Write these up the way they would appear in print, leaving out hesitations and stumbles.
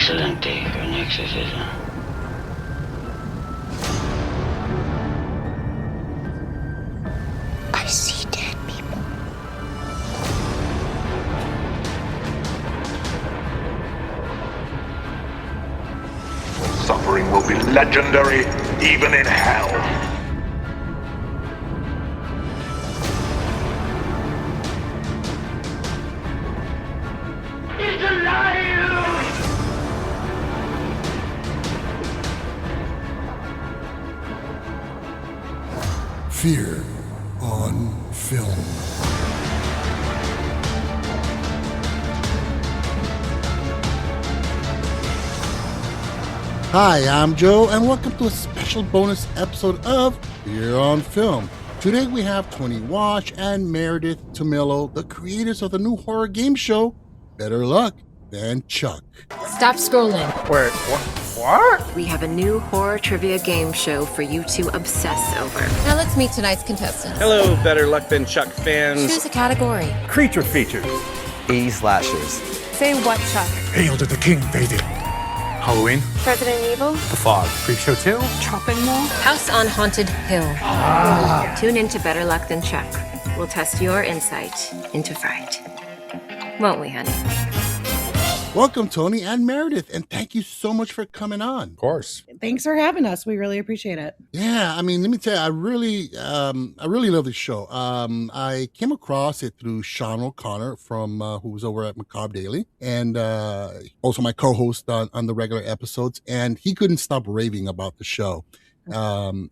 excellent day for an exorcism. I see dead people. Suffering will be legendary, even in hell. It's alive! Fear on Film. Hi, I'm Joe, and welcome to a special bonus episode of Fear on Film. Today we have Tony Wash and Meredith Tummillo, the creators of the new horror game show, Better Luck Than Chuck. Stop scrolling. Wait, what? We have a new horror trivia game show for you to obsess over. Now let's meet tonight's contestants. Hello, Better Luck Than Chuck fans. Choose a category. Creature features. 80 slashers. Say what, Chuck? Hail to the king, baby. Halloween. President Evil? The Fog. Creepshow 2. Chopping Mall? House on Haunted Hill. Tune in to Better Luck Than Chuck. We'll test your insight into fright. Won't we, honey? Welcome, Tony and Meredith, and thank you so much for coming on. Of course. Thanks for having us. We really appreciate it. Yeah, I mean, let me tell you, I really love this show. I came across it through Sean O'Connor from who was over at Macabre Daily, and also my co-host on the regular episodes, and he couldn't stop raving about the show. I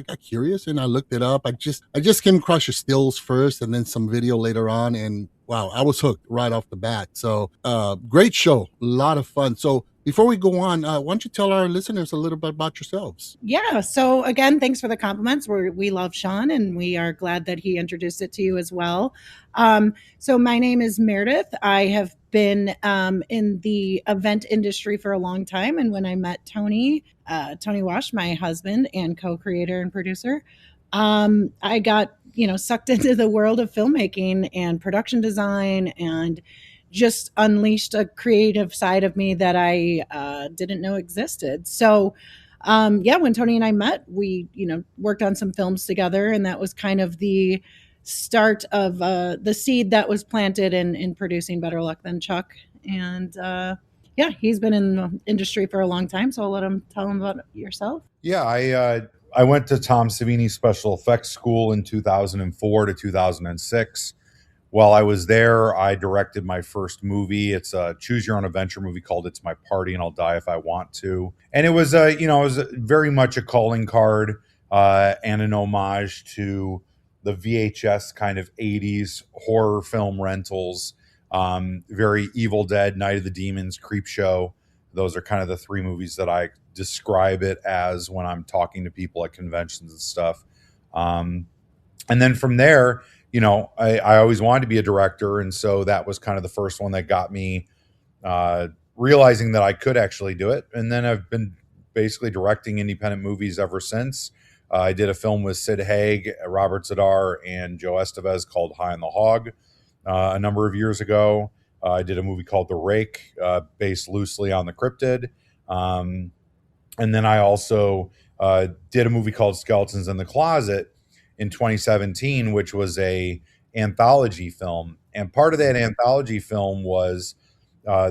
got curious and I looked it up. I just came across your stills first, and then some video later on, and wow, I was hooked right off the bat. So, great show, a lot of fun. So, before we go on, why don't you tell our listeners a little bit about yourselves? Yeah. So again, thanks for the compliments. We love Sean, and we are glad that he introduced it to you as well. So my name is Meredith. I have been in the event industry for a long time. And when I met Tony Wash, my husband and co-creator and producer, I got, sucked into the world of filmmaking and production design, and just unleashed a creative side of me that I didn't know existed. So, when Tony and I met, we, worked on some films together, and that was kind of the start of the seed that was planted in producing Better Luck Than Chuck. And he's been in the industry for a long time, so I'll let him tell him about yourself. Yeah, I went to Tom Savini Special Effects School in 2004 to 2006. While I was there, I directed my first movie. It's a choose your own adventure movie called It's My Party and I'll Die If I Want To. And it was very much a calling card and an homage to the VHS kind of 80s horror film rentals. Very Evil Dead, Night of the Demons, Creepshow. Those are kind of the three movies that I describe it as when I'm talking to people at conventions and stuff. And then from there, I always wanted to be a director. And so that was kind of the first one that got me realizing that I could actually do it. And then I've been basically directing independent movies ever since. I did a film with Sid Haig, Robert Zadar, and Joe Estevez called High on the Hog a number of years ago. I did a movie called The Rake, based loosely on The Cryptid. And then I also did a movie called Skeletons in the Closet in 2017, which was a anthology film. And part of that anthology film was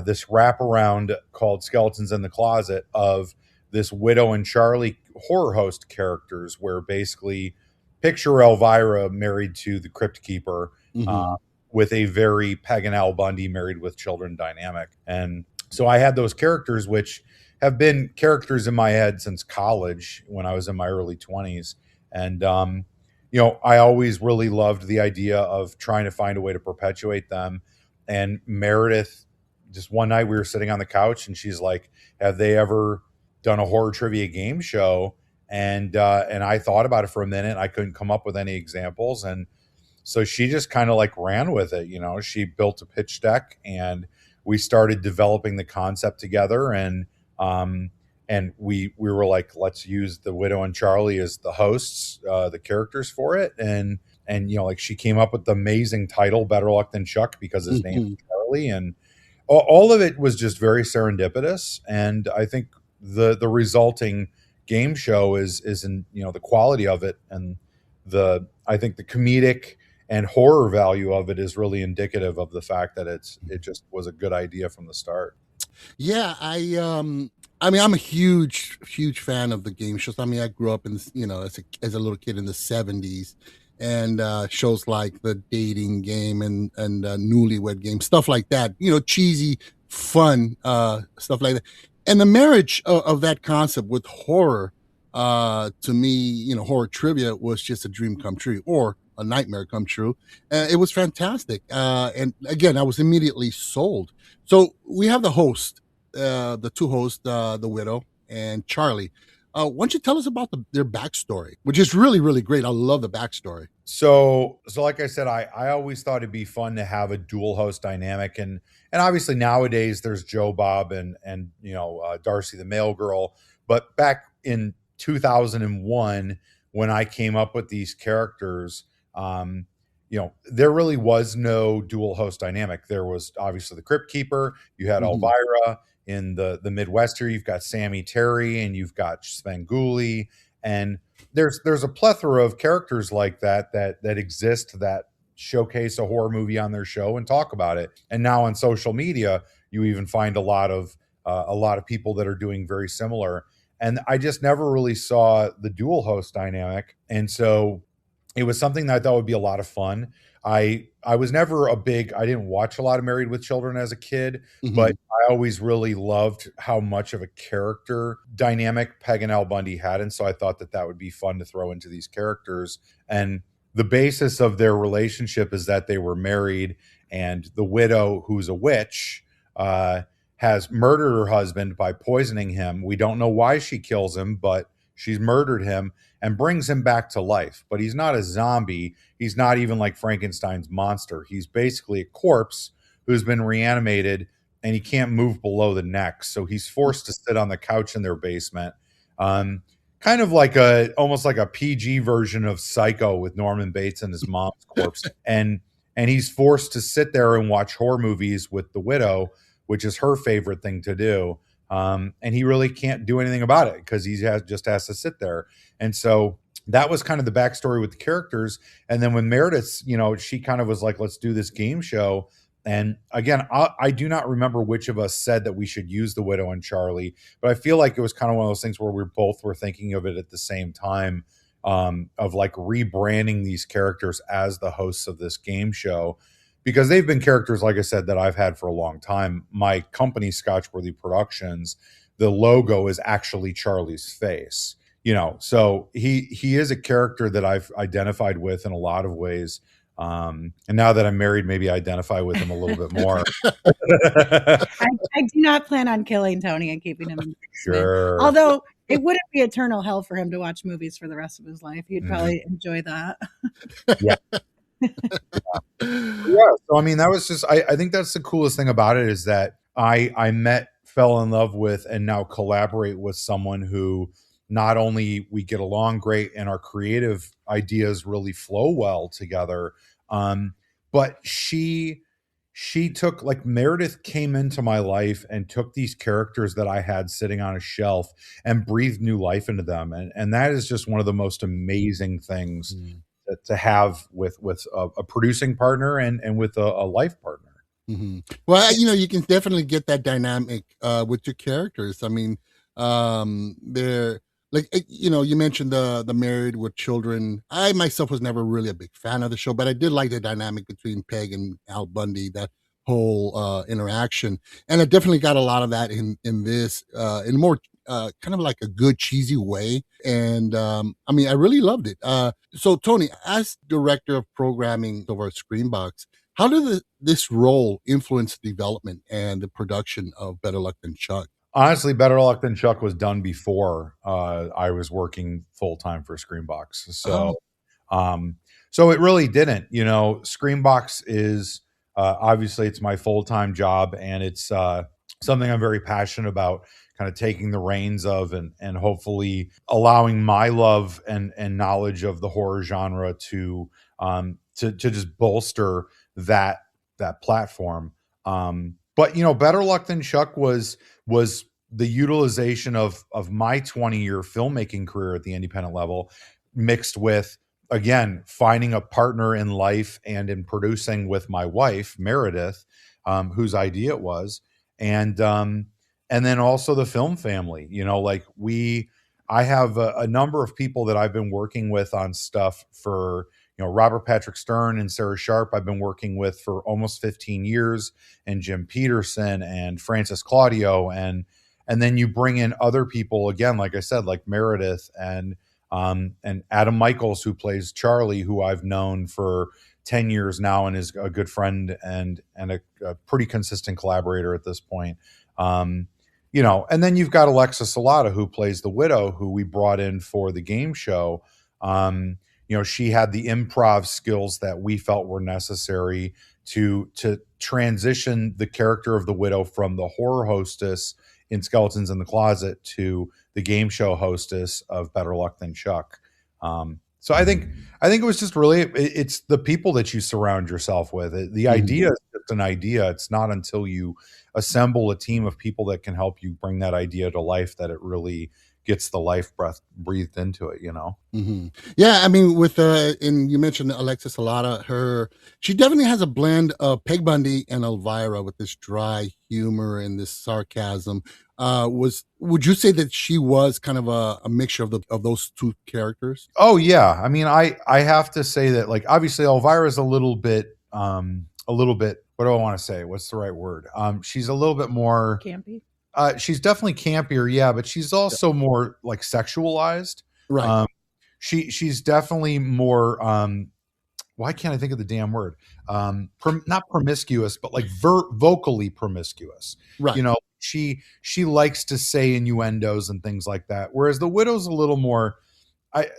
this wraparound called Skeletons in the Closet of this Widow and Charlie horror host characters, where basically picture Elvira married to the Crypt Keeper, with a very Peg and Al Bundy married with children dynamic. And so I had those characters, which have been characters in my head since college when I was in my early 20s. And, I always really loved the idea of trying to find a way to perpetuate them. And Meredith, just one night we were sitting on the couch and she's like, have they ever done a horror trivia game show? And I thought about it for a minute. I couldn't come up with any examples. And so she just kind of ran with it. She built a pitch deck and we started developing the concept together. And we were like, let's use the Widow and Charlie as the hosts, the characters for it. And she came up with the amazing title, Better Luck Than Chuck, because his name is Charlie. And all of it was just very serendipitous, and I think the resulting game show is in, you know, the quality of it, and I think the comedic and horror value of it is really indicative of the fact that it just was a good idea from the start. Yeah, I mean, I'm a huge fan of the game shows. I mean, I grew up in this, you know, as a little kid in the '70s, and shows like the dating game and newlywed game, stuff like that. You know, cheesy, fun stuff like that. And the marriage of that concept with horror, to me, you know, horror trivia was just a dream come true, or a nightmare come true. It was fantastic, and again, I was immediately sold. So we have the two hosts, the widow and Charlie. Why don't you tell us about their backstory, which is really, really great. I love the backstory. So like I said, I always thought it'd be fun to have a dual host dynamic, and obviously nowadays there's Joe Bob and you know, Darcy the mail girl, but back in 2001 when I came up with these characters, you know, there really was no dual host dynamic. There was obviously the Crypt Keeper, you had Mhm. Elvira. In the Midwest here, you've got Sammy Terry and you've got Svengoolie, and there's a plethora of characters like that exist, that showcase a horror movie on their show and talk about it. And now on social media, you even find a lot of people that are doing very similar. And I just never really saw the dual host dynamic, and so it was something that I thought would be a lot of fun. I was never I didn't watch a lot of Married with Children as a kid, but Mhm. I always really loved how much of a character dynamic Peg and Al Bundy had, and so I thought that would be fun to throw into these characters. And the basis of their relationship is that they were married, and the widow, who's a witch, has murdered her husband by poisoning him. We don't know why she kills him, but she's murdered him and brings him back to life. But he's not a zombie. He's not even like Frankenstein's monster. He's basically a corpse who's been reanimated, and he can't move below the neck. So he's forced to sit on the couch in their basement. Kind of like almost like a PG version of Psycho with Norman Bates and his mom's corpse. And he's forced to sit there and watch horror movies with the widow, which is her favorite thing to do. And he really can't do anything about it because just has to sit there. And so that was kind of the backstory with the characters. And then when Meredith, you know, she kind of was like, let's do this game show. And again, I do not remember which of us said that we should use the widow and Charlie, but I feel like it was kind of one of those things where we both were thinking of it at the same time, of like rebranding these characters as the hosts of this game show, because they've been characters, like I said, that I've had for a long time. My company, Scotchworthy Productions, the logo is actually Charlie's face, you know, so he is a character that I've identified with in a lot of ways. And now that I'm married, maybe I identify with him a little bit more. I do not plan on killing Tony and keeping him in the basement. Sure. Although it wouldn't be eternal hell for him to watch movies for the rest of his life. He'd probably enjoy that. Yeah. Yeah. So I mean, that was just I think that's the coolest thing about it, is that I met, fell in love with, and now collaborate with someone who not only we get along great and our creative ideas really flow well together, but she took, like, Meredith came into my life and took these characters that I had sitting on a shelf and breathed new life into them, and that is just one of the most amazing things to have with a producing partner and with a life partner. Mhm. Well, you know, you can definitely get that dynamic with your characters. I mean, they're like, you know, you mentioned the Married with Children. I myself was never really a big fan of the show, but I did like the dynamic between Peg and Al Bundy, that whole interaction, and I definitely got a lot of that in this in a more kind of like a good cheesy way. And I mean, I really loved it. So Tony, as director of programming over at Screenbox, how did this role influence the development and the production of Better Luck Than Chuck? Honestly, Better Luck Than Chuck was done before I was working full time for Screenbox. So it really didn't. You know, Screenbox is obviously it's my full time job, and it's something I'm very passionate about, kind of taking the reins of, and hopefully allowing my love and knowledge of the horror genre to just bolster that platform. But Better Luck Than Chuck was the utilization of my 20-year filmmaking career at the independent level, mixed with, again, finding a partner in life and in producing with my wife Meredith, whose idea it was, and then also the film family. I have a number of people that I've been working with on stuff for, Robert Patrick Stern and Sarah Sharp I've been working with for almost 15 years, and Jim Peterson and Francis Claudio, and then you bring in other people, again, like I said, like Meredith and Adam Michaels, who plays Charlie, who I've known for 10 years now and is a good friend and a pretty consistent collaborator at this point. And then you've got Alexa Salata, who plays the widow, who we brought in for the game show. She had the improv skills that we felt were necessary to transition the character of the widow from the horror hostess in Skeletons in the Closet to the game show hostess of Better Luck Than Chuck. So I think it was just really, it's the people that you surround yourself with. The idea is just an idea. It's not until you assemble a team of people that can help you bring that idea to life that it really gets the life breath breathed into it, Yeah, I mean, and you mentioned Alexis Salata, she definitely has a blend of Peg Bundy and Elvira with this dry humor and this sarcasm. Would you say that she was kind of a mixture of those two characters? Oh yeah. I mean, I have to say that, like, obviously Elvira is a little bit, what do I want to say? What's the right word? She's a little bit more Campy. She's definitely campier, yeah, but she's also more like sexualized. Right. She's definitely more. Why can't I think of the damn word? Not promiscuous, but like vocally promiscuous. Right. She likes to say innuendos and things like that. Whereas the widow's a little more,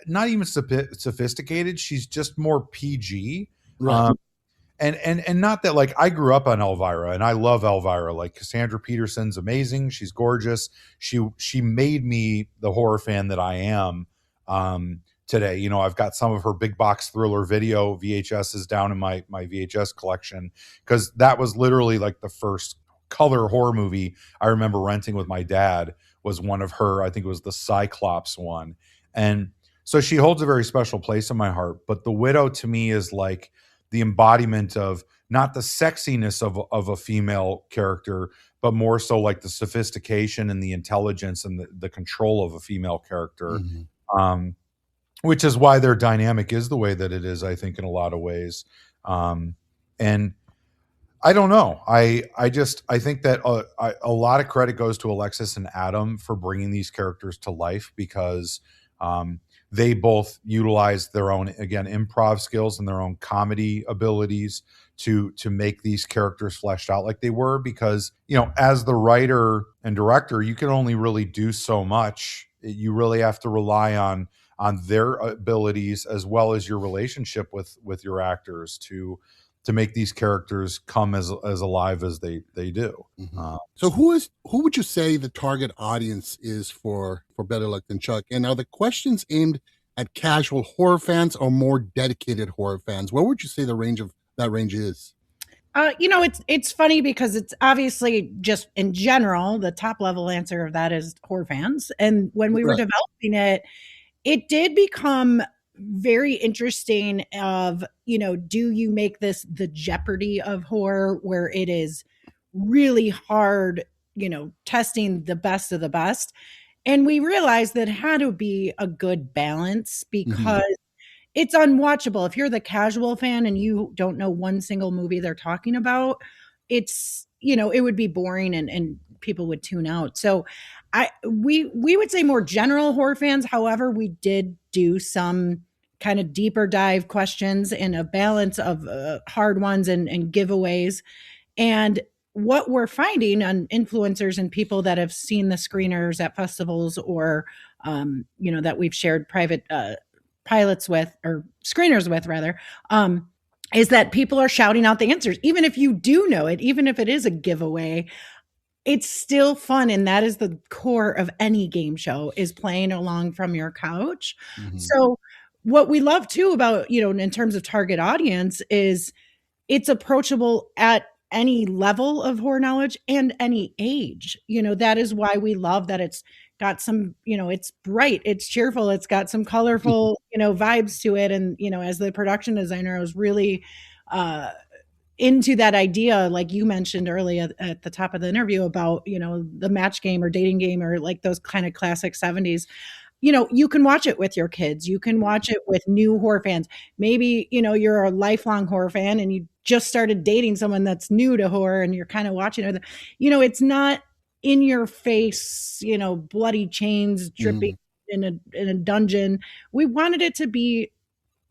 not even sophisticated. She's just more PG. Right. And not that, like, I grew up on Elvira and I love Elvira. Like, Cassandra Peterson's amazing. She's gorgeous. She made me the horror fan that I am today. I've got some of her big box thriller video VHSs down in my VHS collection, because that was literally like the first color horror movie I remember renting with my dad, was one of her. I think it was the Cyclops one. And so she holds a very special place in my heart. But the widow to me is like the embodiment of not the sexiness of a female character, but more so like the sophistication and the intelligence and the control of a female character. Which is why their dynamic is the way that it is, I think, in a lot of ways. And I don't know. I think that a lot of credit goes to Alexis and Adam for bringing these characters to life, because they both utilize their own, again, improv skills and their own comedy abilities to make these characters fleshed out like they were. Because, as the writer and director, you can only really do so much. You really have to rely on their abilities, as well as your relationship with your actors to make these characters come as alive as they do. So who would you say the target audience is for Better Luck Than Chuck? And are the questions aimed at casual horror fans or more dedicated horror fans? What would you say the range is? It's funny because it's obviously just in general, the top level answer of that is horror fans. And when we were developing it, it did become very interesting of, do you make this the Jeopardy of horror, where it is really hard, testing the best of the best. And we realized that it had to be a good balance, because it's unwatchable. If you're the casual fan and you don't know one single movie they're talking about, it's, it would be boring and people would tune out. So we would say more general horror fans. However, we did do some kind of deeper dive questions and a balance of hard ones and giveaways. And what we're finding on influencers and people that have seen the screeners at festivals, or, that we've shared private pilots with, or screeners with rather, is that people are shouting out the answers. Even if you do know it, even if it is a giveaway, it's still fun. And that is the core of any game show, is playing along from your couch. So what we love too about, in terms of target audience, is it's approachable at any level of horror knowledge and any age. That is why we love that it's got some, it's bright, it's cheerful, it's got some colorful, vibes to it. And, as the production designer, I was really into that idea, like you mentioned earlier at the top of the interview about, the match game or dating game or like those kind of classic 70s. You can watch it with your kids. You can watch it with new horror fans. Maybe, you're a lifelong horror fan and you just started dating someone that's new to horror and you're kind of watching it. It's not in your face, bloody chains dripping in a dungeon. We wanted it to be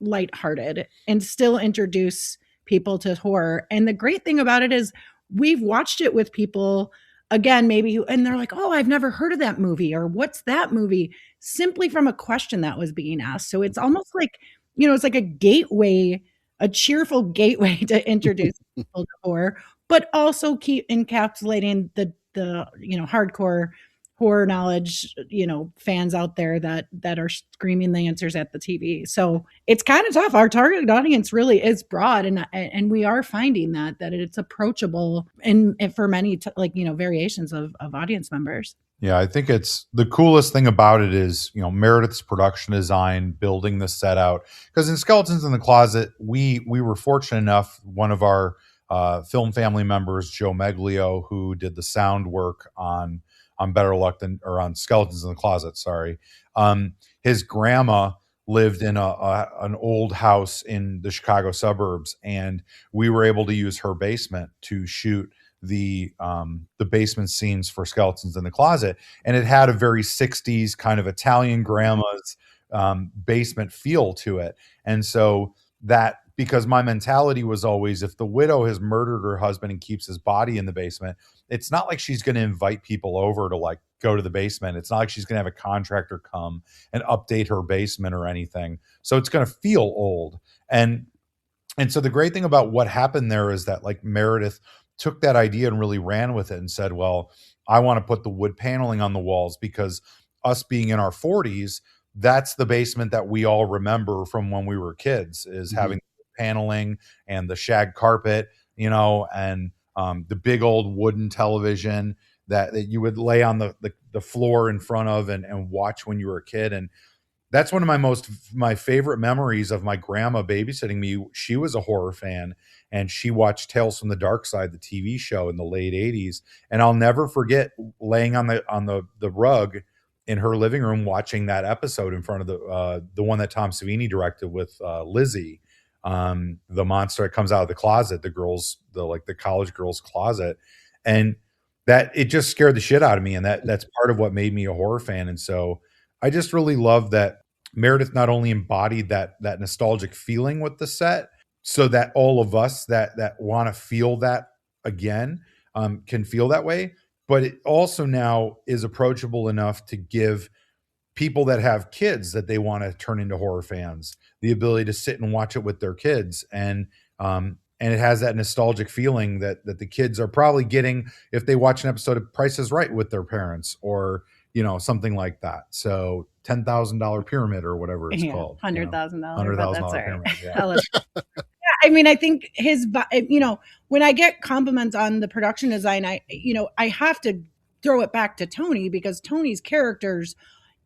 lighthearted and still introduce people to horror. And the great thing about it is we've watched it with people again, maybe, and they're like, oh, I've never heard of that movie, or what's that movie? Simply from a question that was being asked. So it's almost like, it's like a gateway, a cheerful gateway to introduce people to horror, but also keep encapsulating the hardcore horror knowledge, fans out there that are screaming the answers at the TV. So it's kind of tough. Our target audience really is broad, and we are finding that it's approachable and for many variations of audience members. Yeah, I think it's the coolest thing about it is, Meredith's production design, building the set out. Because in Skeletons in the Closet, we were fortunate enough, one of our film family members, Joe Meglio, who did the sound work on on Skeletons in the Closet, sorry. His grandma lived in an old house in the Chicago suburbs, and we were able to use her basement to shoot the basement scenes for Skeletons in the Closet, and it had a very 60s kind of Italian grandma's basement feel to it. And so that, because my mentality was always, if the widow has murdered her husband and keeps his body in the basement, it's not like she's going to invite people over to like go to the basement. It's not like she's going to have a contractor come and update her basement or anything. So it's going to feel old. And so the great thing about what happened there is that like Meredith took that idea and really ran with it and said, well, I want to put the wood paneling on the walls because us being in our 40s, that's the basement that we all remember from when we were kids, is having paneling and the shag carpet, and the big old wooden television that you would lay on the floor in front of and watch when you were a kid. And that's one of my favorite memories of my grandma babysitting me. She was a horror fan, and she watched Tales from the Dark Side, the TV show in the late 80s. And I'll never forget laying on the rug in her living room watching that episode in front of the one that Tom Savini directed with Lizzie, the monster that comes out of the closet, the college girls' closet. And that it just scared the shit out of me. And that's part of what made me a horror fan. And so I just really love that Meredith not only embodied that nostalgic feeling with the set, so that all of us that want to feel that again can feel that way, but it also now is approachable enough to give people that have kids that they want to turn into horror fans the ability to sit and watch it with their kids. And it has that nostalgic feeling that the kids are probably getting if they watch an episode of Price is Right with their parents, or something like that. So $10,000 pyramid or whatever it's called. $100,000. $100,000 pyramid. Yeah. I mean, I think when I get compliments on the production design, I have to throw it back to Tony, because Tony's characters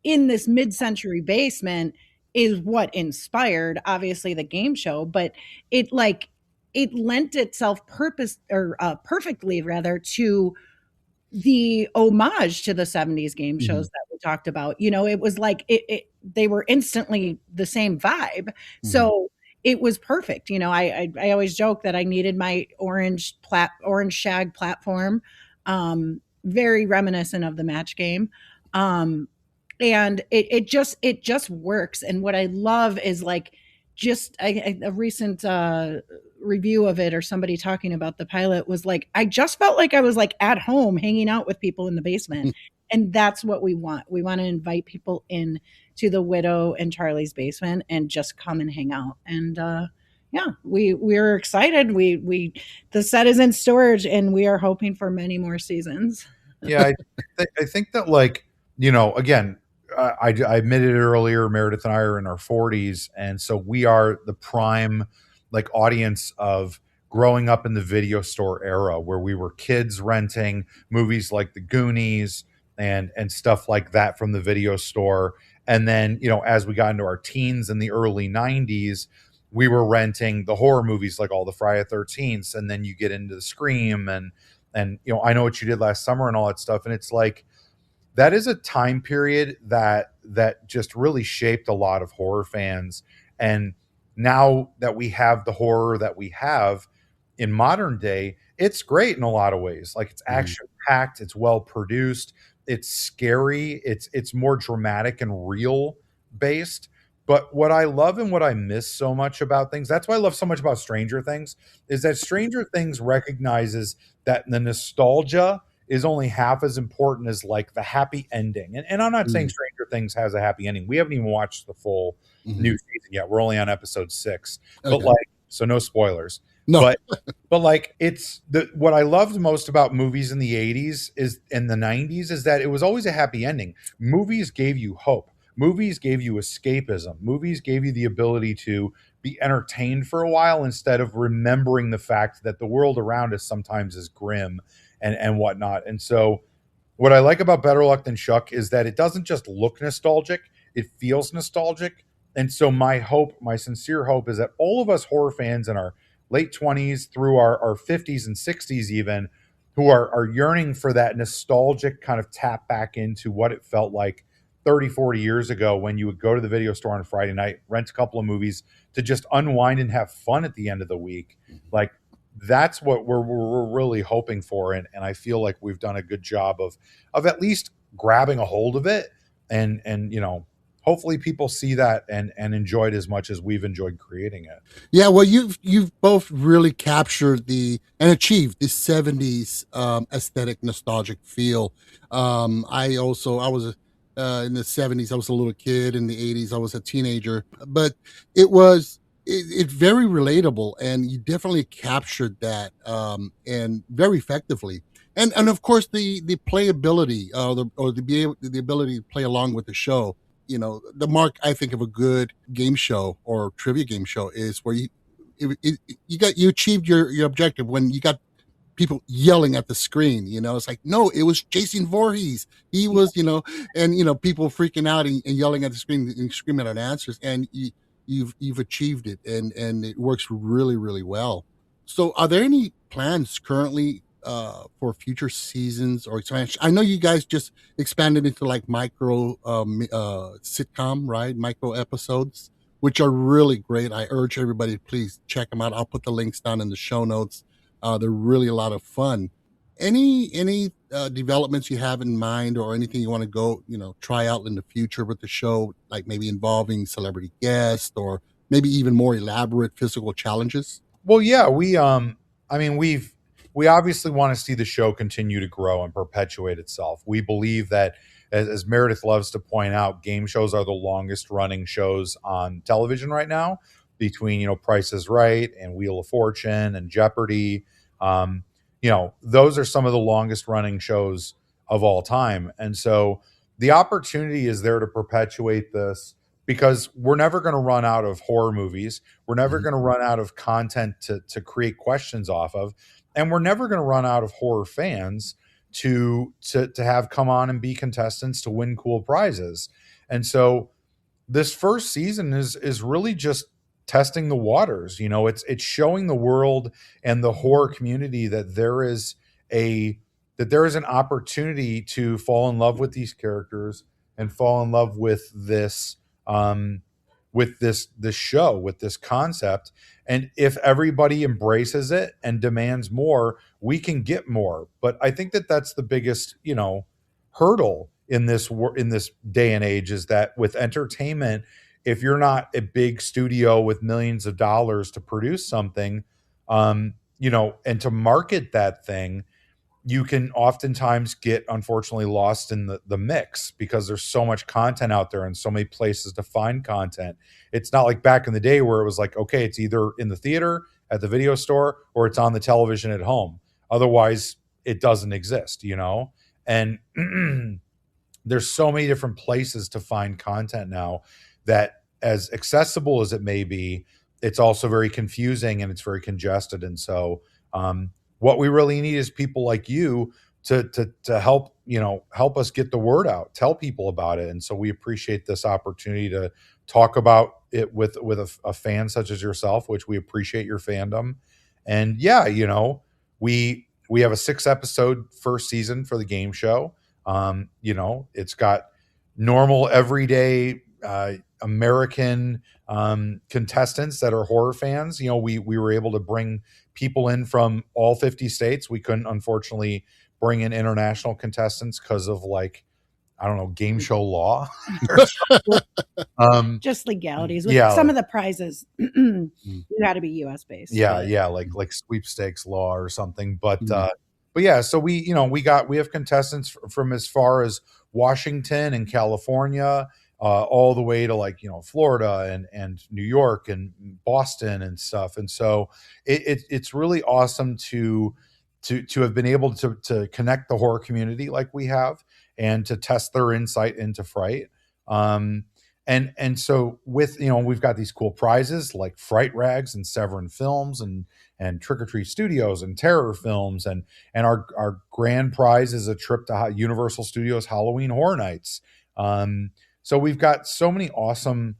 in this mid-century basement is what inspired, obviously, the game show, but it lent itself perfectly rather to the homage to the 70s game shows that we talked about. It was like they were instantly the same vibe. So it was perfect. I always joke that I needed my orange shag platform, very reminiscent of the match game. And it just works. And what I love is like a recent review of it, or somebody talking about the pilot, was like, I just felt like I was like at home hanging out with people in the basement. And that's what we want. We want to invite people in to the Widow and Charlie's basement and just come and hang out. And we're excited. The set is in storage, and we are hoping for many more seasons. Yeah, I think that, like, again, I admitted it earlier, Meredith and I are in our 40s, and so we are the prime like audience of growing up in the video store era where we were kids renting movies like The Goonies and stuff like that from the video store. And then, as we got into our teens in the early 90s, we were renting the horror movies like all the Friday the 13th, and then you get into the Scream and I Know What You Did Last Summer and all that stuff. And it's like, that is a time period that just really shaped a lot of horror fans. And now that we have the horror that we have in modern day, it's great in a lot of ways. Like, it's action packed, it's well produced, it's scary, it's more dramatic and real based. But what I love and what I miss so much about things, that's why I love so much about Stranger Things, is that Stranger Things recognizes that the nostalgia is only half as important as like the happy ending. And I'm not saying Stranger Things has a happy ending. We haven't even watched the full new season yet. We're only on episode 6. Okay. But like, so no spoilers. No. But like, it's what I loved most about movies in the 80s is in the 90s is that it was always a happy ending. Movies gave you hope. Movies gave you escapism. Movies gave you the ability to be entertained for a while instead of remembering the fact that the world around us sometimes is grim and whatnot. And so what I like about Better Luck Than Chuck is that it doesn't just look nostalgic, it feels nostalgic. And so my sincere hope is that all of us horror fans in our late 20s through our 50s and 60s even, who are yearning for that nostalgic kind of tap back into what it felt like 30, 40 years ago when you would go to the video store on a Friday night, rent a couple of movies to just unwind and have fun at the end of the week. Like, that's what we're really hoping for. And I feel like we've done a good job of at least grabbing a hold of it. And hopefully people see that and enjoy it as much as we've enjoyed creating it. Yeah, well, you've both really captured and achieved the 70s aesthetic, nostalgic feel. I was in the 70s, I was a little kid. In the 80s, I was a teenager. But it's very relatable, and you definitely captured that and very effectively. And of course the playability, the ability to play along with the show. The mark, I think, of a good game show or trivia game show is where you achieved your objective when you got people yelling at the screen. It's like, no, it was Jason Voorhees. He was, and people freaking out and yelling at the screen and screaming out answers, and you've achieved it, and it works really, really well. So are there any plans currently for future seasons or expansion? I know you guys just expanded into like micro sitcom, right? Micro episodes, which are really great. I urge everybody to please check them out. I'll put the links down in the show notes. They're really a lot of fun. Any developments you have in mind, or anything you want to go, try out in the future with the show, like maybe involving celebrity guests or maybe even more elaborate physical challenges? Well, yeah, we obviously want to see the show continue to grow and perpetuate itself. We believe that, as Meredith loves to point out, game shows are the longest running shows on television right now, between, Price is Right and Wheel of Fortune and Jeopardy. Those are some of the longest running shows of all time. And so the opportunity is there to perpetuate this, because we're never going to run out of horror movies. We're never going to run out of content to create questions off of. And we're never going to run out of horror fans to have come on and be contestants to win cool prizes. And so this first season is really just testing the waters. It's showing the world and the horror community that there is an opportunity to fall in love with these characters and fall in love with this show, with this concept. And if everybody embraces it and demands more, we can get more. But I think that that's the biggest, hurdle in this day and age, is that with entertainment, if you're not a big studio with millions of dollars to produce something, and to market that thing, you can oftentimes get, unfortunately, lost in the mix, because there's so much content out there and so many places to find content. It's not like back in the day where it was like, okay, it's either in the theater, at the video store, or it's on the television at home. Otherwise, it doesn't exist, And there's so many different places to find content now that, as accessible as it may be, it's also very confusing and it's very congested. And so what we really need is people like you to help, help us get the word out, tell people about it. And so we appreciate this opportunity to talk about it with a fan such as yourself, which we appreciate your fandom. And yeah, we have a 6-episode first season for the game show. It's got normal everyday American contestants that are horror fans. We were able to bring people in from all 50 states. We couldn't, unfortunately, bring in international contestants because of game show law. Just legalities with yeah, some of the prizes. You got to be US based. Yeah, like sweepstakes law or something. But yeah, so we have contestants from as far as Washington and California, all the way to Florida and New York and Boston and stuff. And so it's really awesome to have been able to connect the horror community like we have and to test their insight into Fright. And so with, we've got these cool prizes like Fright Rags and Severin Films and Trick or Treat Studios and Terror Films. And our grand prize is a trip to Universal Studios Halloween Horror Nights. So we've got so many awesome,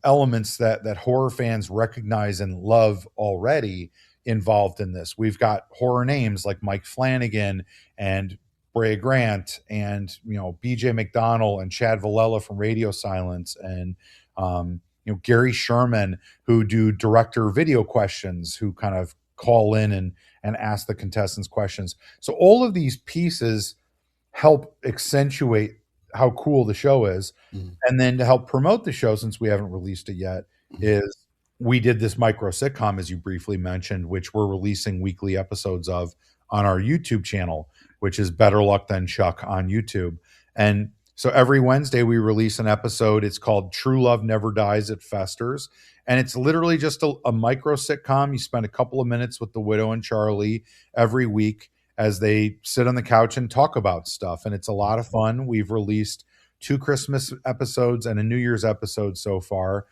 elements that horror fans recognize and love already involved in this. We've got horror names like Mike Flanagan and Brea Grant and BJ McDonnell and Chad Villella from Radio Silence and Gary Sherman, who do director video questions, who kind of call in and ask the contestants questions. So all of these pieces help accentuate how cool the show is. And then to help promote the show, since we haven't released it yet, is we did this micro sitcom, as you briefly mentioned, which we're releasing weekly episodes of on our YouTube channel, which is Better Luck Than Chuck on YouTube. And so every Wednesday we release an episode. It's called True Love Never Dies, It Festers. And it's literally just a micro sitcom. You spend a couple of minutes with the Widow and Charlie every week as they sit on the couch and talk about stuff. And it's a lot of fun. We've released 2 Christmas episodes and a New Year's episode so far.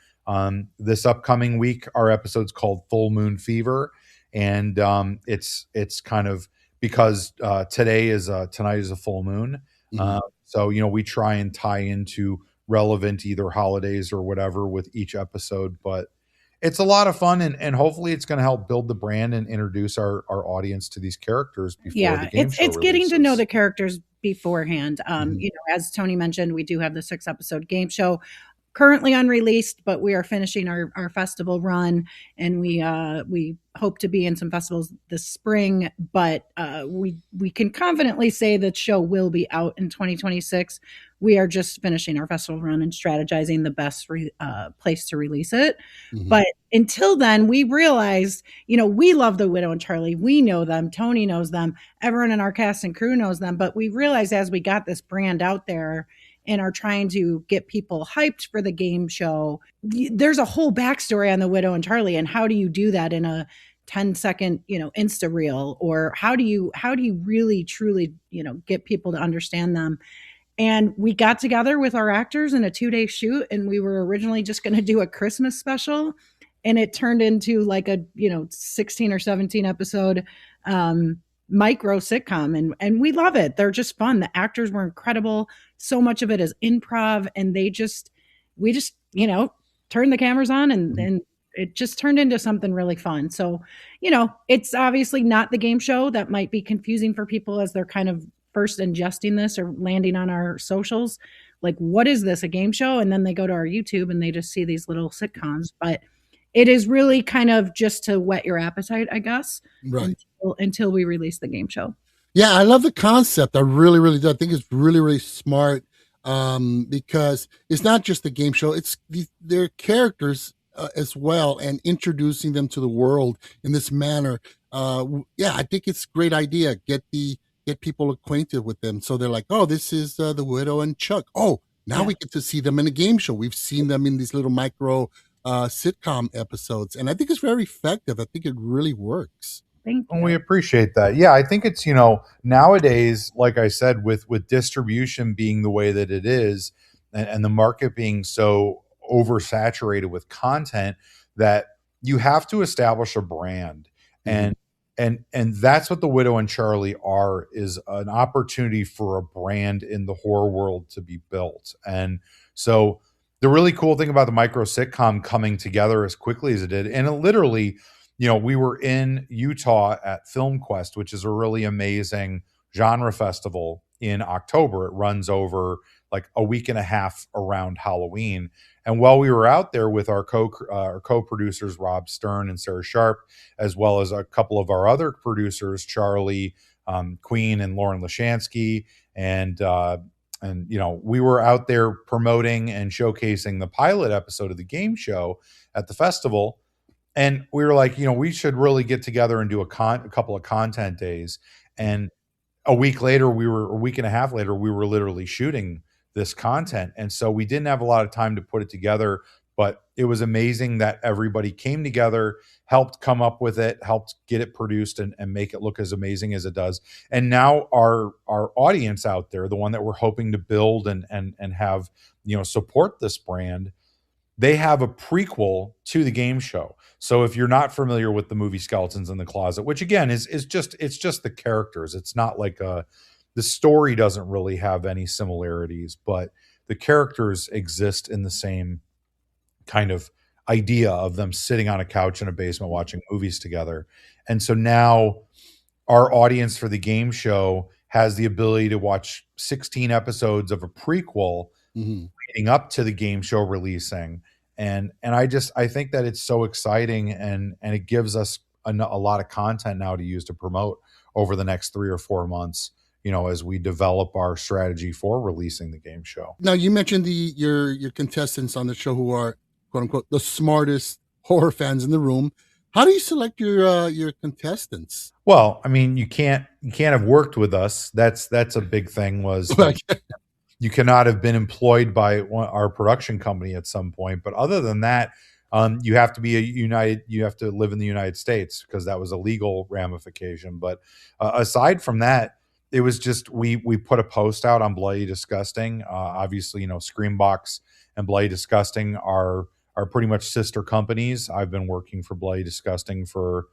This upcoming week, our episode's called Full Moon Fever. And it's kind of because tonight is a full moon. So, we try and tie into relevant either holidays or whatever with each episode, but it's a lot of fun and hopefully it's going to help build the brand and introduce our audience to these characters before the game show it's getting releases. to know the characters beforehand. As Tony mentioned, we do have the 6-episode game show currently unreleased, but we are finishing our festival run, and we hope to be in some festivals this spring. But we can confidently say that show will be out in 2026. We are just finishing our festival run and strategizing the best place to release it. But until then, we realized, we love the Widow and Charlie. We know them. Tony knows them. Everyone in our cast and crew knows them. But we realized as we got this brand out there and are trying to get people hyped for the game show, there's a whole backstory on the Widow and Charlie. And how do you do that in a 10-second, Insta reel? Or how do you really, truly, get people to understand them? And we got together with our actors in a 2-day shoot, and we were originally just going to do a Christmas special, and it turned into like a 16 or 17 episode micro sitcom, and we love it. They're just fun. The actors were incredible. So much of it is improv, and we just turned the cameras on, and it just turned into something really fun. So it's obviously not the game show. That might be confusing for people as they're kind of first ingesting this or landing on our socials, like, what is this, a game show? And then they go to our YouTube and they just see these little sitcoms. But it is really kind of just to whet your appetite, I guess, Right. until we release the game show. Yeah, I love the concept. I really, really do. I think it's really, really smart because it's not just the game show. It's their characters as well, and introducing them to the world in this manner. Yeah, I think it's a great idea. Get people acquainted with them, so they're like, oh, this is the Widow and Chuck. Oh, now we get to see them in a game show. We've seen them in these little micro sitcom episodes, and I think it's very effective. I think it really works. Thank you. And we appreciate that. Yeah, I think it's, nowadays, like I said, with distribution being the way that it is, and the market being so oversaturated with content, that you have to establish a brand, and that's what The Widow and Charlie are, is an opportunity for a brand in the horror world to be built. And so the really cool thing about the micro sitcom coming together as quickly as it did, and it literally, we were in Utah at Film Quest, which is a really amazing genre festival in October. It runs over like a week and a half around Halloween. And while we were out there with our co-producers, Rob Stern and Sarah Sharp, as well as a couple of our other producers, Charlie Queen and Lauren Lashansky, and we were out there promoting and showcasing the pilot episode of the game show at the festival. And we were like, we should really get together and do a couple of content days. And a week and a half later, we were literally shooting this content. And so we didn't have a lot of time to put it together, but it was amazing that everybody came together, helped come up with it, helped get it produced and make it look as amazing as it does. And now our audience out there, the one that we're hoping to build and have, support this brand, they have a prequel to the game show. So if you're not familiar with the movie Skeletons in the Closet, which again is just the characters, it's not like the story doesn't really have any similarities, but the characters exist in the same kind of idea of them sitting on a couch in a basement watching movies together. And so now our audience for the game show has the ability to watch 16 episodes of a prequel leading up to the game show releasing. And I think that it's so exciting, and it gives us a lot of content now to use to promote over the next 3 or 4 months, as we develop our strategy for releasing the game show. Now, you mentioned your contestants on the show who are, quote unquote, the smartest horror fans in the room. How do you select your contestants? Well, I mean, you can't have worked with us. That's a big thing. Was you cannot have been employed by our production company at some point. But other than that, you have to be you have to live in the United States, because that was a legal ramification. But aside from that, it was just, we put a post out on Bloody Disgusting. Obviously, Screambox and Bloody Disgusting are pretty much sister companies. I've been working for Bloody Disgusting for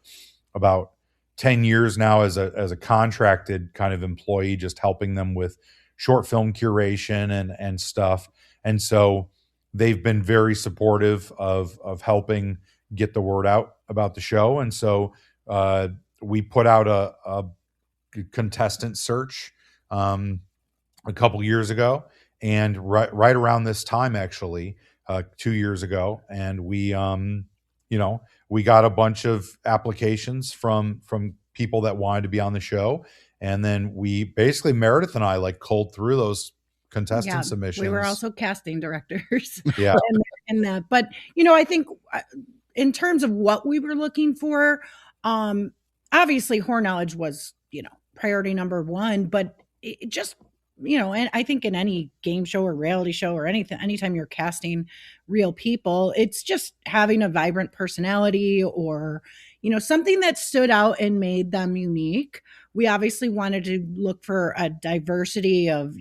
about 10 years now as a contracted kind of employee, just helping them with short film curation and stuff. And so they've been very supportive of helping get the word out about the show. And so we put out a contestant search a couple years ago, and right around this time, actually 2 years ago, and we got a bunch of applications from people that wanted to be on the show. And then we basically, Meredith and I culled through those contestant submissions. We were also casting directors. Yeah. But I think in terms of what we were looking for, obviously horror knowledge was, priority number one, but it just, and I think in any game show or reality show or anytime you're casting real people, it's just having a vibrant personality or, something that stood out and made them unique. We obviously wanted to look for a diversity of,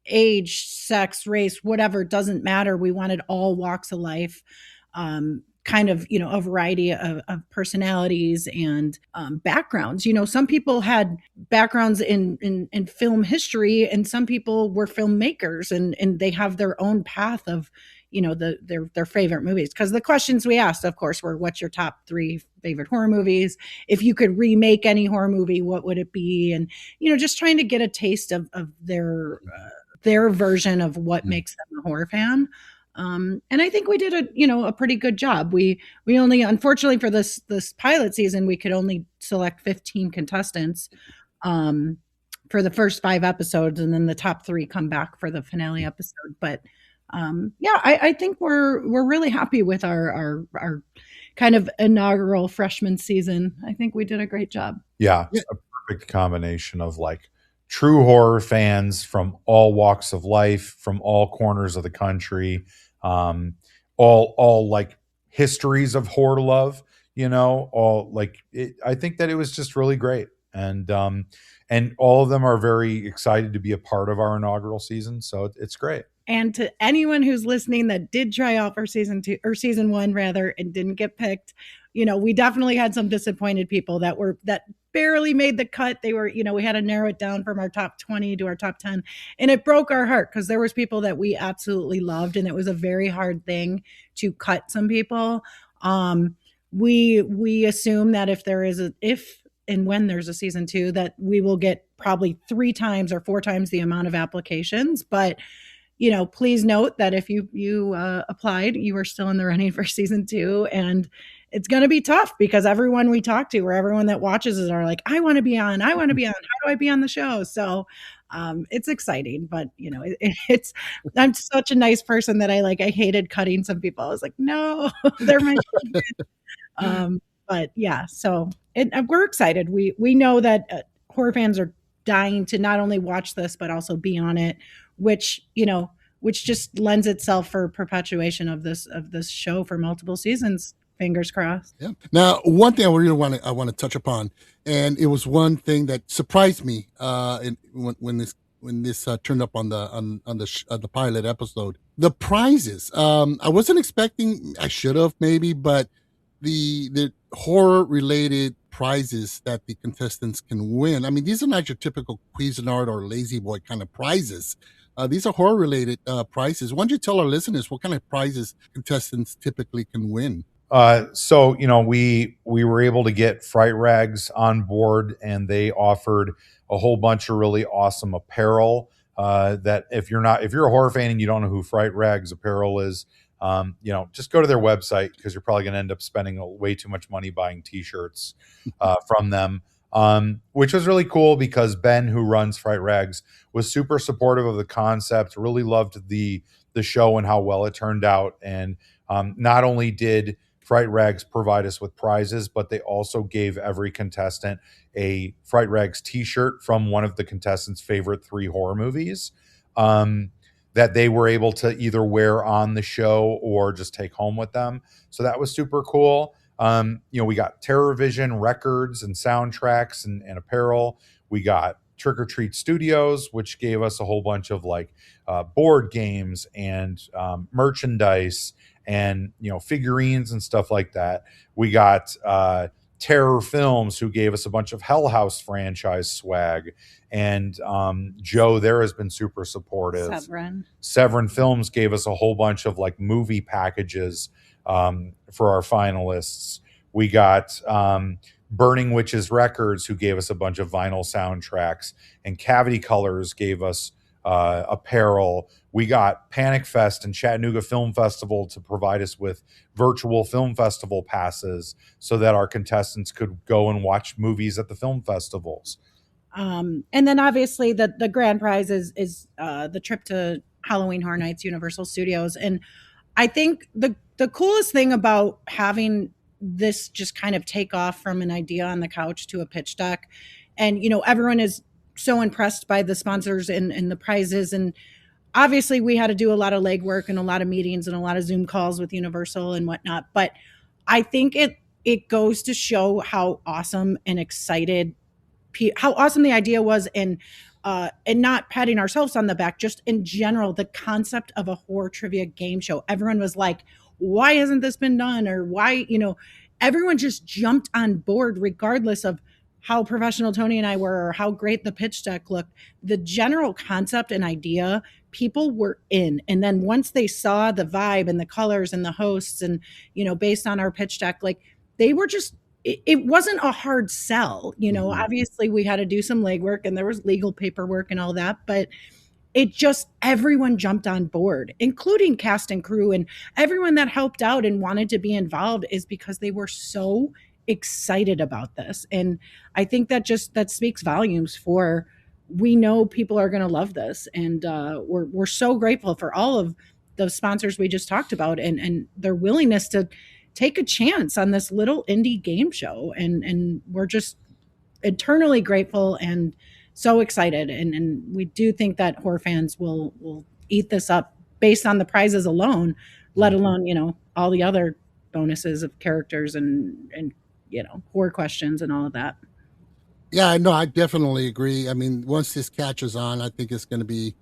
age, sex, race, whatever, it doesn't matter. We wanted all walks of life, kind of, a variety of personalities and backgrounds. Some people had backgrounds in film history, and some people were filmmakers, and they have their own path of, their favorite movies. Because the questions we asked, of course, were, what's your top 3 favorite horror movies? If you could remake any horror movie, what would it be? And, just trying to get a taste of their version of what makes them a horror fan. And I think we did a pretty good job. We only, unfortunately for this pilot season, we could only select 15 contestants for the first 5 episodes, and then the top 3 come back for the finale episode. But I think we're really happy with our kind of inaugural freshman season. I think we did a great job. Yeah, it's a perfect combination of true horror fans from all walks of life, from all corners of the country, all histories of horror love, I think that it was just really great. And all of them are very excited to be a part of our inaugural season. So it's great. And to anyone who's listening that did try out for season 2 or season 1 rather and didn't get picked, we definitely had some disappointed people that barely made the cut. They were, we had to narrow it down from our top 20 to our top 10, and it broke our heart because there was people that we absolutely loved, and it was a very hard thing to cut some people. We assume that if and when there's a season 2, that we will get probably 3 times or 4 times the amount of applications. But please note that if you applied, you are still in the running for season 2, and it's going to be tough because everyone we talk to or everyone that watches it are like, I want to be on. How do I be on the show? So it's exciting, but I'm such a nice person that I hated cutting some people. I was like, no, they're my children. But yeah, so we're excited. We know that horror fans are dying to not only watch this, but also be on it, which just lends itself for perpetuation of this show for multiple seasons. Fingers crossed. Yeah. Now, one thing I want to touch upon, and it was one thing that surprised me when this turned up on the pilot episode. The prizes. I wasn't expecting. I should have maybe, but the horror related prizes that the contestants can win. I mean, these are not your typical Cuisinart or Lazy Boy kind of prizes. These are horror related prizes. Why don't you tell our listeners what kind of prizes contestants typically can win? So we were able to get Fright Rags on board, and they offered a whole bunch of really awesome apparel. That if you're a horror fan and you don't know who Fright Rags apparel is, just go to their website, because you're probably going to end up spending way too much money buying T-shirts from them. Which was really cool because Ben, who runs Fright Rags, was super supportive of the concept, really loved the show and how well it turned out. And not only did Fright Rags provide us with prizes, but they also gave every contestant a Fright Rags T-shirt from one of the contestants' favorite 3 horror movies that they were able to either wear on the show or just take home with them. So that was super cool. We got Terror Vision records and soundtracks and apparel. We got Trick or Treat Studios, which gave us a whole bunch of board games and merchandise and figurines and stuff like that. We got Terror Films, who gave us a bunch of Hell House franchise swag, and Joe there has been super supportive. Severin Films gave us a whole bunch of movie packages for our finalists. We got Burning Witches Records, who gave us a bunch of vinyl soundtracks, and Cavity Colors gave us apparel. We got Panic Fest and Chattanooga Film Festival to provide us with virtual film festival passes so that our contestants could go and watch movies at the film festivals. And then obviously the grand prize is the trip to Halloween Horror Nights Universal Studios. And I think the coolest thing about having this just kind of take off from an idea on the couch to a pitch deck, and everyone is so impressed by the sponsors and the prizes, and obviously we had to do a lot of legwork and a lot of meetings and a lot of Zoom calls with Universal and whatnot, but I think it goes to show how awesome and excited how awesome the idea was, and not patting ourselves on the back, just in general, the concept of a horror trivia game show. Everyone was like, why hasn't this been done? Or why, everyone just jumped on board regardless of how professional Tony and I were or how great the pitch deck looked. The general concept and idea, people were in. And then once they saw the vibe and the colors and the hosts and, based on our pitch deck, they were just, it wasn't a hard sell. Obviously we had to do some legwork and there was legal paperwork and all that, but it just, everyone jumped on board, including cast and crew, and everyone that helped out and wanted to be involved is because they were so excited about this. And I think that speaks volumes for, we know people are going to love this. And we're so grateful for all of the sponsors we just talked about and their willingness to take a chance on this little indie game show. And we're just eternally grateful and so excited. And we do think that horror fans will eat this up based on the prizes alone, let alone, all the other bonuses of characters and horror questions and all of that. Yeah, no, I definitely agree. I mean, once this catches on, I think it's going to be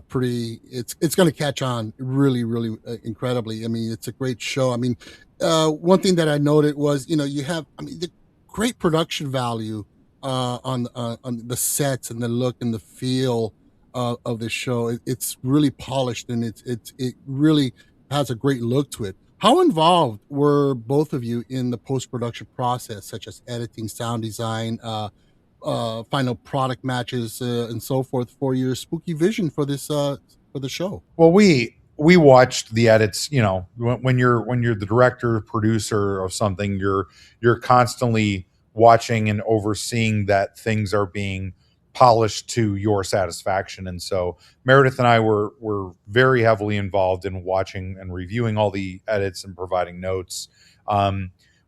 pretty. It's going to catch on really, really incredibly. I mean, it's a great show. I mean, one thing that I noted was, you have, I mean, the great production value on the sets and the look and the feel of the show. It's really polished, and it really has a great look to it. How involved were both of you in the post production process, such as editing, sound design, final product matches, and so forth, for your spooky vision for this for the show? Well, we watched the edits. You know, when you're the director, producer of something, you're constantly watching and overseeing that things are being polished to your satisfaction. And so Meredith and I were very heavily involved in watching and reviewing all the edits and providing notes.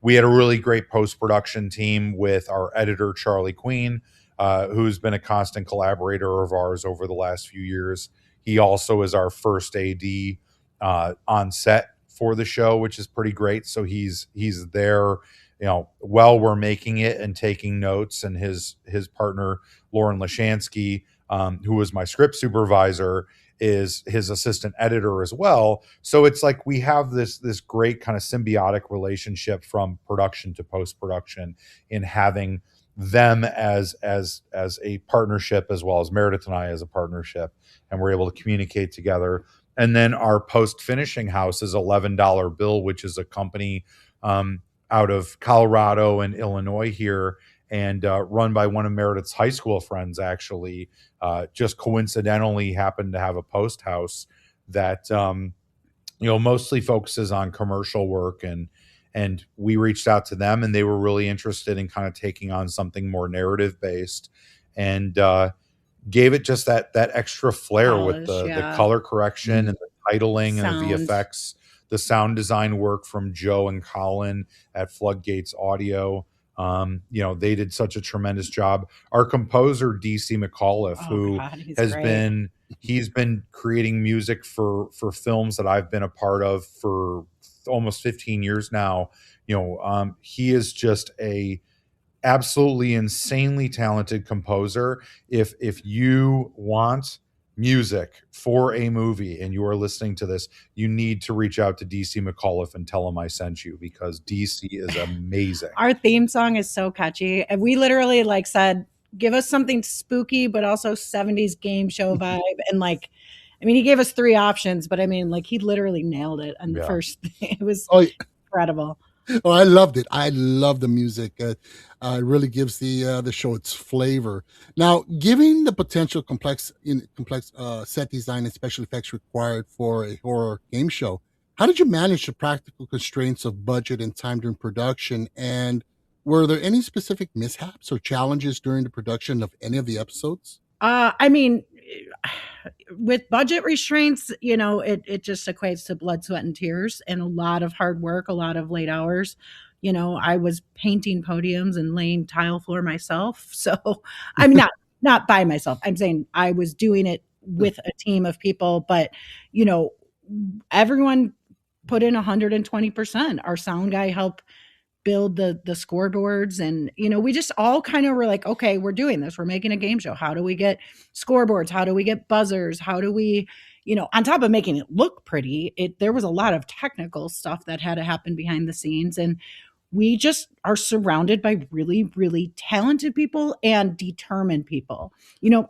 We had a really great post-production team with our editor, Charlie Queen, who's been a constant collaborator of ours over the last few years. He also is our first AD on set for the show, which is pretty great. So he's there, while we're making it and taking notes. And his partner, Lauren Lashansky, who was my script supervisor, is his assistant editor as well. So it's like we have this great kind of symbiotic relationship from production to post-production, in having them as a partnership, as well as Meredith and I as a partnership, and we're able to communicate together. And then our post-finishing house is $11 Bill, which is a company out of Colorado and Illinois here, and run by one of Meredith's high school friends, actually. Just coincidentally happened to have a post house that mostly focuses on commercial work, and we reached out to them, and they were really interested in kind of taking on something more narrative based, and gave it just that extra flair with the color correction and the titling and the VFX, the sound design work from Joe and Colin at Floodgates Audio. They did such a tremendous job. Our composer, DC McAuliffe, he's been creating music for films that I've been a part of for almost 15 years now. He is just a absolutely insanely talented composer. If you want music for a movie and you are listening to this, you need to reach out to DC McAuliffe and tell him I sent you, because DC is amazing. Our theme song is so catchy. And we literally said, give us something spooky, but also 70s game show vibe. And he gave us 3 options, but he literally nailed it on the first thing. It was incredible. Oh, I loved it. I love the music. It really gives the show its flavor. Now, given the potential complex set design and special effects required for a horror game show, how did you manage the practical constraints of budget and time during production? And were there any specific mishaps or challenges during the production of any of the episodes? With budget restraints, it just equates to blood, sweat, and tears, and a lot of hard work, a lot of late hours. I was painting podiums and laying tile floor myself. So I'm not by myself. I'm saying I was doing it with a team of people, but everyone put in 120%. Our sound guy helped build the scoreboards, and we just all kind of were like, okay, we're doing this, we're making a game show, how do we get scoreboards, how do we get buzzers, how do we on top of making it look pretty, there was a lot of technical stuff that had to happen behind the scenes. And we just are surrounded by really, really talented people and determined people.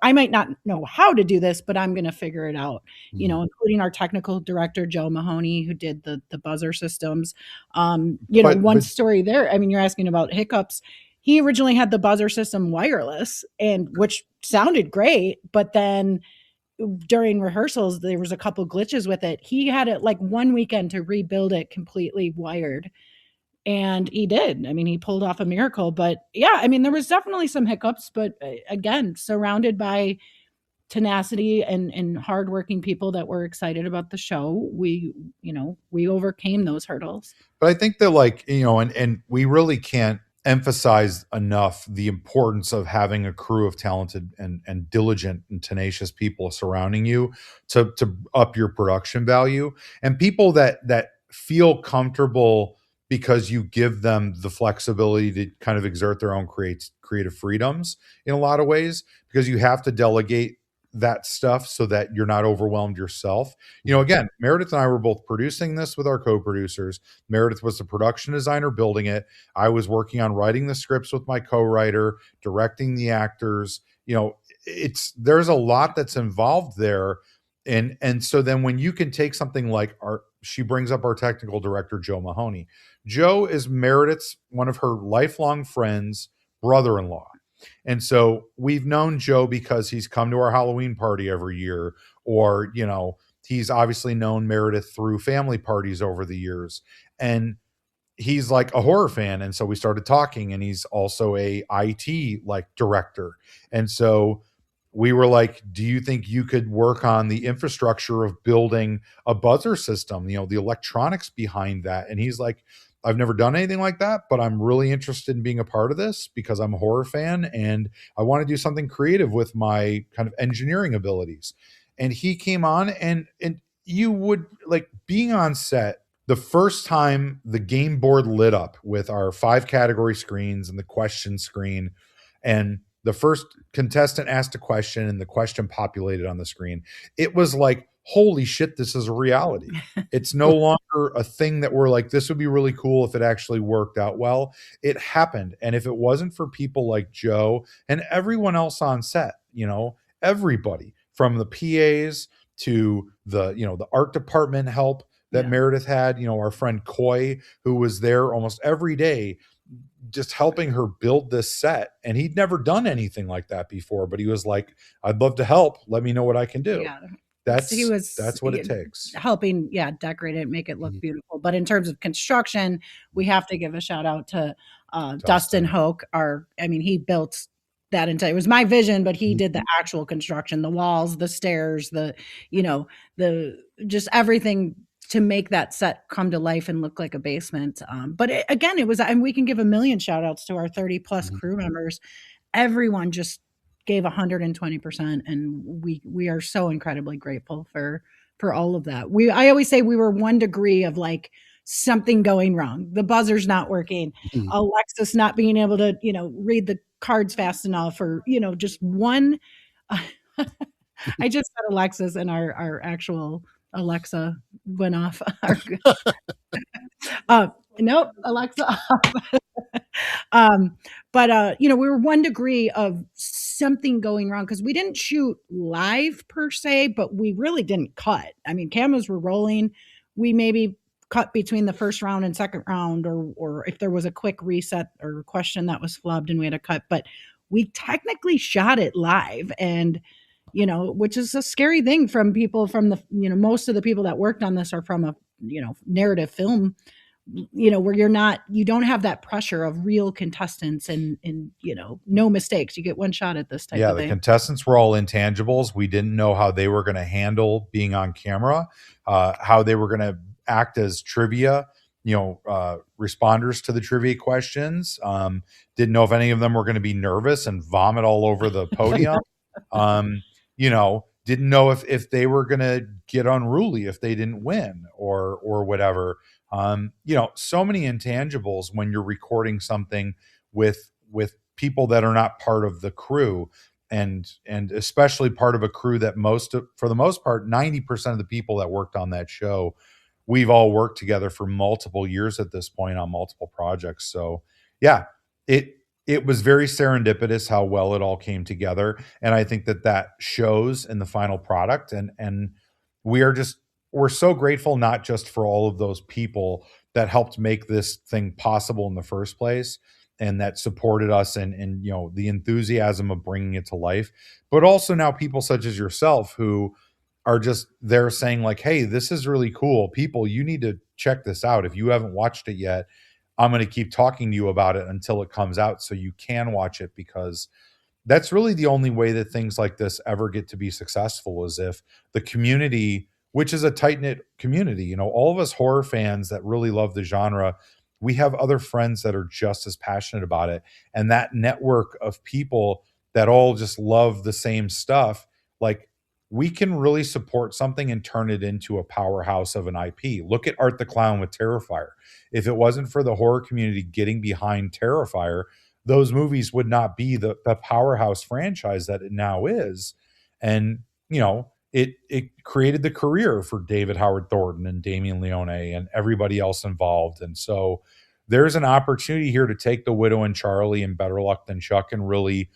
I might not know how to do this, but I'm going to figure it out, including our technical director, Joe Mahoney, who did the buzzer systems. One story there, you're asking about hiccups. He originally had the buzzer system wireless, and which sounded great, but then during rehearsals, there was a couple glitches with it. He had it one weekend to rebuild it completely wired. And he did. He pulled off a miracle. But yeah, there was definitely some hiccups, but again, surrounded by tenacity and hardworking people that were excited about the show, we overcame those hurdles. But I think that and we really can't emphasize enough the importance of having a crew of talented and diligent and tenacious people surrounding you to up your production value, and people that feel comfortable because you give them the flexibility to kind of exert their own creative freedoms in a lot of ways, because you have to delegate that stuff so that you're not overwhelmed yourself. Again, Meredith and I were both producing this with our co-producers. Meredith was the production designer building it. I was working on writing the scripts with my co-writer, directing the actors. There's a lot that's involved there. And so then when you can take something like she brings up our technical director, Joe Mahoney. Joe is Meredith's, one of her lifelong friends, brother-in-law. And so we've known Joe because he's come to our Halloween party every year, or, he's obviously known Meredith through family parties over the years. And he's like a horror fan. And so we started talking, and he's also a IT director. And so we were like, do you think you could work on the infrastructure of building a buzzer system, the electronics behind that? And he's like, I've never done anything like that, but I'm really interested in being a part of this because I'm a horror fan and I want to do something creative with my kind of engineering abilities. And he came on, and you would being on set, the first time the game board lit up with our 5 category screens and the question screen, and the first contestant asked a question and the question populated on the screen, it was like, holy shit, this is a reality. It's no longer a thing that we're like, this would be really cool if it actually worked out well. It happened. And if it wasn't for people like Joe and everyone else on set, everybody from the PAs to the art department help that Meredith had, our friend Coy, who was there almost every day, just helping her build this set. And he'd never done anything like that before, but he was like, I'd love to help. Let me know what I can do. Yeah. That's what it takes. Helping, decorate it, make it look beautiful. But in terms of construction, we have to give a shout out to Dustin Hoke. He built that entire. It was my vision, but he did the actual construction, the walls, the stairs, the just everything to make that set come to life and look like a basement. But it was, and we can give a million shout outs to our 30 plus crew members. Everyone just gave 120%. And we are so incredibly grateful for all of that. I always say we were 1 degree of something going wrong. The buzzer's not working. Alexis not being able to, read the cards fast enough, or, just one. I just said Alexis, and our actual Alexa went off. Nope, Alexa. But we were 1 degree of something going wrong because we didn't shoot live per se, but we really didn't cut. Cameras were rolling. We maybe cut between the first round and second round, or if there was a quick reset or question that was flubbed and we had to cut, but we technically shot it live. And which is a scary thing from people from the, most of the people that worked on this are from a, narrative film, where you don't have that pressure of real contestants and no mistakes. You get one shot at this type of thing. The contestants were all intangibles. We didn't know how they were going to handle being on camera, how they were going to act as trivia, responders to the trivia questions. Didn't know if any of them were going to be nervous and vomit all over the podium. Didn't know if they were going to get unruly if they didn't win or whatever. So many intangibles when you're recording something with people that are not part of the crew, and especially part of a crew that for the most part, 90% of the people that worked on that show, we've all worked together for multiple years at this point on multiple projects. So it was very serendipitous how well it all came together. And I think that shows in the final product. And we're so grateful, not just for all of those people that helped make this thing possible in the first place and that supported us and the enthusiasm of bringing it to life, but also now people such as yourself who are just there saying hey, this is really cool. People, you need to check this out. If you haven't watched it yet, I'm going to keep talking to you about it until it comes out so you can watch it, because that's really the only way that things like this ever get to be successful, is if the community, which is a tight-knit community, all of us horror fans that really love the genre, we have other friends that are just as passionate about it. And that network of people that all just love the same stuff, we can really support something and turn it into a powerhouse of an IP. Look at Art the Clown with Terrifier. If it wasn't for the horror community getting behind Terrifier, those movies would not be the powerhouse franchise that it now is. And, it created the career for David Howard Thornton and Damien Leone and everybody else involved. And so there's an opportunity here to take The Widow and Charlie and Better Luck Than Chuck and really,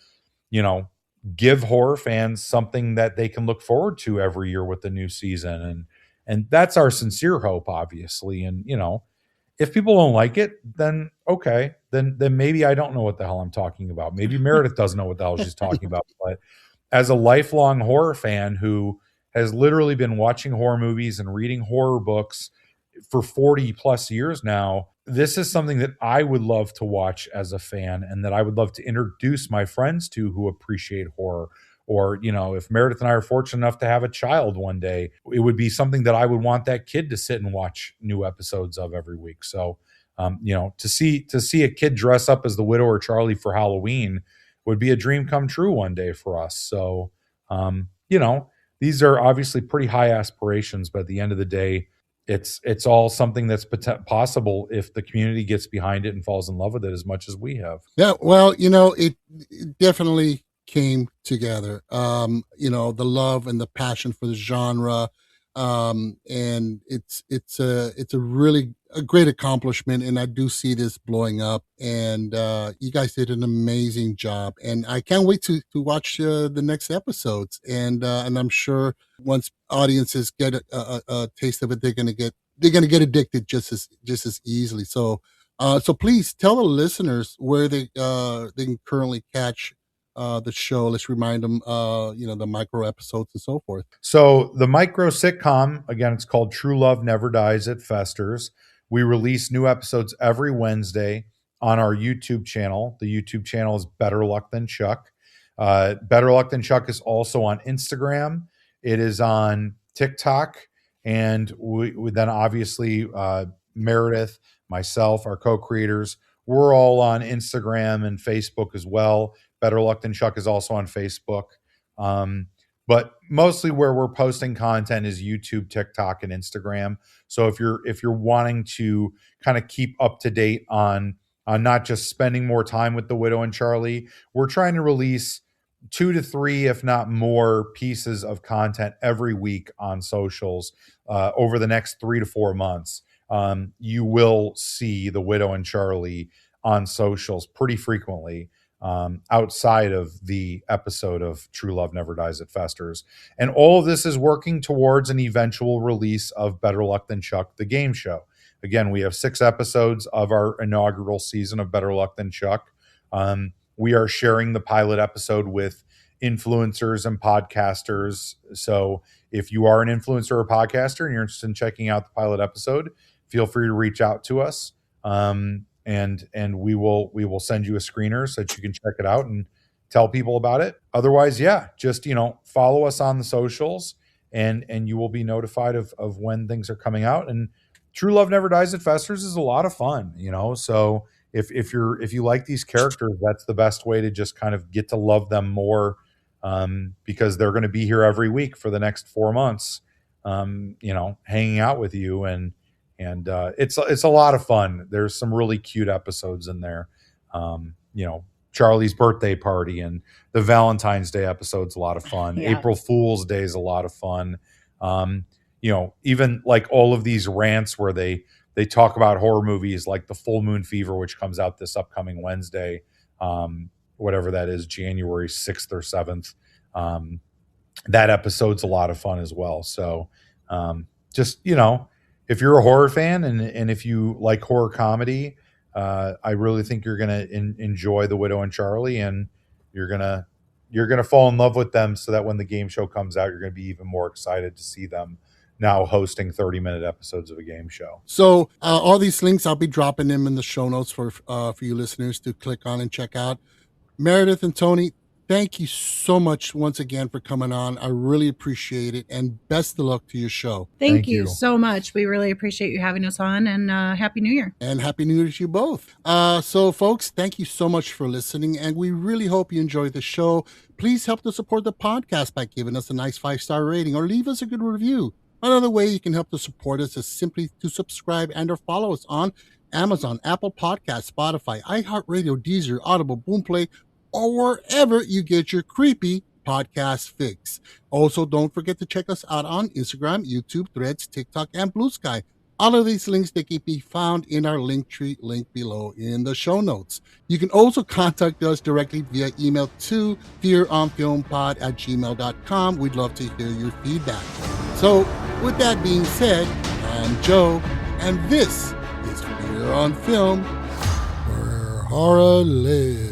give horror fans something that they can look forward to every year with the new season. And that's our sincere hope, obviously. And, if people don't like it, then okay, then maybe I don't know what the hell I'm talking about. Maybe Meredith doesn't know what the hell she's talking about. But as a lifelong horror fan who has literally been watching horror movies and reading horror books for 40 plus years now, this is something that I would love to watch as a fan and that I would love to introduce my friends to who appreciate horror. Or, if Meredith and I are fortunate enough to have a child one day, it would be something that I would want that kid to sit and watch new episodes of every week. So, to see a kid dress up as the Widow or Charlie for Halloween would be a dream come true one day for us. So, these are obviously pretty high aspirations, but at the end of the day, it's all something that's possible if the community gets behind it and falls in love with it as much as we have. Yeah, well, it definitely came together. The love and the passion for the genre, and it's a really a great accomplishment, and I do see this blowing up. And you guys did an amazing job, and I can't wait to watch the next episodes. And I'm sure once audiences get a taste of it, they're gonna get addicted just as easily. So please tell the listeners where they can currently catch the show. Let's remind them, the micro episodes and so forth. So the micro sitcom, again, it's called True Love Never Dies, It Festers. We release new episodes every Wednesday on our YouTube channel. The YouTube channel is Better Luck Than Chuck. Better Luck Than Chuck is also on Instagram. It is on TikTok. And we then obviously Meredith, myself, our co-creators, we're all on Instagram and Facebook as well. Better Luck Than Chuck is also on Facebook. But mostly where we're posting content is YouTube, TikTok, and Instagram. So if you're wanting to kind of keep up to date on not just spending more time with The Widow and Charlie, we're trying to release 2 to 3, if not more, pieces of content every week on socials over the next 3 to 4 months. You will see The Widow and Charlie on socials pretty frequently. Outside of the episode of True Love Never Dies, It Festers. And all of this is working towards an eventual release of Better Luck Than Chuck, the game show. Again, we have 6 episodes of our inaugural season of Better Luck Than Chuck. We are sharing the pilot episode with influencers and podcasters. So if you are an influencer or podcaster and you're interested in checking out the pilot episode, feel free to reach out to us. And we will send you a screener so that you can check it out and tell people about it. Otherwise, yeah, just, follow us on the socials and you will be notified of when things are coming out. And True Love Never Dies, It Festers is a lot of fun, so if you like these characters, that's the best way to just kind of get to love them more, because they're going to be here every week for the next 4 months, hanging out with you. And it's a lot of fun. There's some really cute episodes in there. Charlie's birthday party and the Valentine's Day episode's a lot of fun. Yeah. April Fool's Day is a lot of fun. Even like all of these rants where they talk about horror movies like The Full Moon Fever, which comes out this upcoming Wednesday, whatever that is, January 6th or 7th. That episode's a lot of fun as well. So if you're a horror fan and if you like horror comedy, I really think you're going to enjoy The Widow and Charlie, and you're going to fall in love with them so that when the game show comes out, you're going to be even more excited to see them now hosting 30-minute episodes of a game show. So all these links, I'll be dropping them in the show notes for you listeners to click on and check out. Meredith and Tony, thank you so much once again for coming on. I really appreciate it, and best of luck to your show. Thank you so much. We really appreciate you having us on, and Happy New Year. And Happy New Year to you both. So folks, thank you so much for listening, and we really hope you enjoyed the show. Please help to support the podcast by giving us a nice 5-star rating or leave us a good review. Another way you can help to support us is simply to subscribe and or follow us on Amazon, Apple Podcasts, Spotify, iHeartRadio, Deezer, Audible, Boomplay, or wherever you get your creepy Podcast Fix. Also, don't forget to check us out on Instagram, YouTube, Threads, TikTok, and Blue Sky. All of these links, they can be found in our Linktree link below in the show notes. You can also contact us directly via email to fearonfilmpod@gmail.com. We'd love to hear your feedback. So, with that being said, I'm Joe, and this is Fear on Film, where horror lives.